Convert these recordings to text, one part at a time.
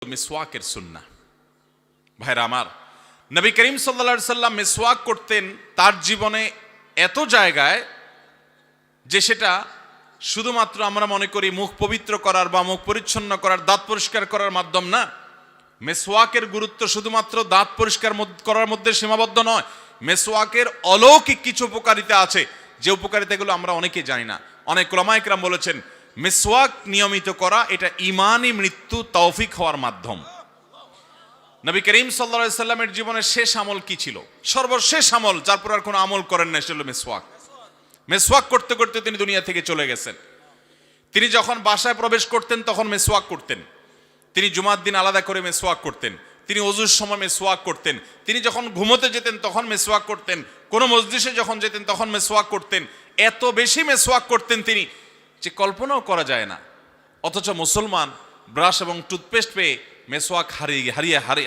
মিসওয়াকের সুন্নাহ। ভাইরা আমার, নবী করিম সাল্লাল্লাহু আলাইহি সাল্লাম মিসওয়াক করতেন তার জীবনে এত জায়গায় যে সেটা শুধুমাত্র আমরা মনে করি মুখ পবিত্র করার বা মুখ পরিচ্ছন্ন করার, দাঁত পরিষ্কার করার মাধ্যম না। মিসওয়াকের গুরুত্ব শুধুমাত্র দাঁত পরিষ্কার করার মধ্যে সীমাবদ্ধ নয়। মিসওয়াকের অলৌকিক কিছু উপকারিতা আছে, যে উপকারিতাগুলো আমরা অনেকে জানি না। অনেক উলামায়ে কেরাম বলেছেন মিসওয়াক নিয়মিত করা এটা ঈমানি মৃত্যু তৌফিক হওয়ার মাধ্যম। নবী করিম সাল্লাল্লাহু আলাইহি সাল্লামের জীবনের শেষ আমল কি ছিল? সর্বশেষ আমল, যার পর আর কোনো আমল করেন না, সেটা হলো মিসওয়াক। মিসওয়াক করতে করতে তিনি দুনিয়া থেকে চলে গেছেন। তিনি যখন বাসায় প্রবেশ করতেন তখন মিসওয়াক করতেন। তিনি জুমার দিন আলাদা করে মিসওয়াক করতেন। তিনি ওযুর সময় মিসওয়াক করতেন। তিনি যখন ঘুমোতে যেতেন তখন মিসওয়াক করতেন। কোনো মজলিসে যখন যেতেন তখন মিসওয়াক করতেন। এত বেশি মিসওয়াক করতেন তিনি যে কল্পনাও করা যায় না। অথচ মুসলমান ব্রাশ এবং টুথপেস্ট পেয়ে মিসওয়াক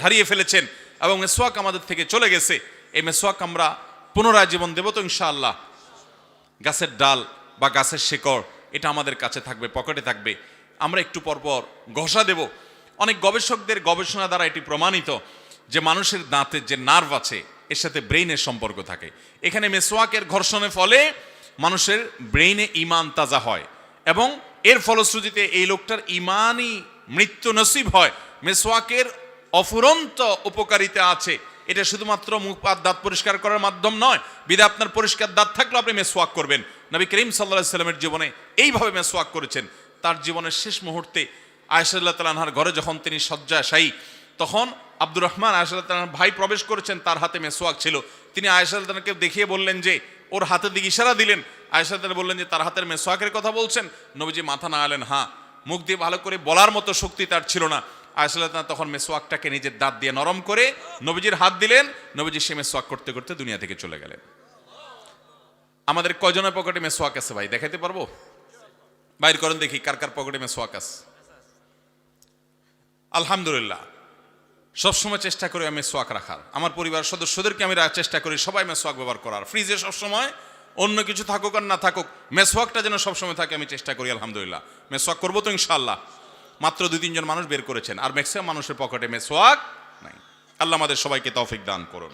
হারিয়ে ফেলেছেন এবং মিসওয়াক আমাদের থেকে চলে গেছে। এই মিসওয়াক আমরা পুনরায় জীবন দেব তো ইনশাআল্লাহ। গাছের ডাল বা গাছের শেকড় এটা আমাদের কাছে থাকবে, পকেটে থাকবে, আমরা একটু পরপর ঘষা দেব। অনেক গবেষকদের গবেষণা দ্বারা এটি প্রমাণিত যে মানুষের দাঁতের যে নার্ভ আছে এর সাথে ব্রেইনের সম্পর্ক থাকে। এখানে মিসওয়াকের ঘর্ষণের ফলে মানুষের ব্রেইনে ঈমান তাজা হয় এবং এর ফলশ্রুতিতে এই লোকটার ঈমানি মৃত্যু নসিব হয়। মিসওয়াকের অফুরন্ত উপকারিতা আছে। এটা শুধুমাত্র মুখ আর দাঁত পরিষ্কার করার মাধ্যম নয়, বিধায় আপনার পরিষ্কার দাঁত থাকলেও আপনি মিসওয়াক করবেন। নবী করিম সাল্লাল্লাহু আলাইহি সাল্লামের জীবনে এইভাবে মিসওয়াক করেছেন। তার জীবনের শেষ মুহূর্তে আয়েশা রাদিয়াল্লাহু তাআলা আনহার ঘরে যখন তিনি শয্যাশায়ী, তখন আব্দুর রহমান আয়েশা রাদিয়াল্লাহু তাআলার ভাই প্রবেশ করেছেন, তার হাতে মিসওয়াক ছিল। তিনি আয়েশা রাদিয়াল্লাহু তাআলাকে দেখিয়ে বললেন যে, ওর হাতের দিকে ইশারা দিলেন। আয়েশা রাদিয়াল্লাহু তাআলা বললেন যে তার হাতের মিসওয়াকের কথা বলছেন? নবীজি মাথা নাড়ালেন হ্যাঁ। মুখ দিয়ে ভালো করে বলার মতো শক্তি তার ছিল না। আয়েশা রাদিয়াল্লাহু তাআলা তখন মিসওয়াকটাকে নিজের দাঁত দিয়ে নরম করে নবীজির হাত দিলেন। নবীজি সে মিসওয়াক করতে করতে দুনিয়া থেকে চলে গেলেন। আমাদের কয়জনের পকেটে মিসওয়াক আছে ভাই? দেখাইতে পারবো? বাইর করেন দেখি কার কার পকেটে মিসওয়াক আছে। আলহামদুলিল্লাহ, সবসময় চেষ্টা করি আমি মিসওয়াক রাখার। আমার পরিবার সদস্যদেরকে আমি চেষ্টা করি সবাই মিসওয়াক ব্যবহার করার। ফ্রিজে সবসময় অন্য কিছু থাকুক আর না থাকুক, মিসওয়াকটা যেন সবসময় থাকে আমি চেষ্টা করি। আলহামদুলিল্লাহ, মিসওয়াক করবো তো ইনশাআল্লাহ। মাত্র 2-3 জন মানুষ বের করেছেন, আর ম্যাক্সিমাম মানুষের পকেটে মিসওয়াক নাই। আল্লাহ আমাদের সবাইকে তৌফিক দান করুন।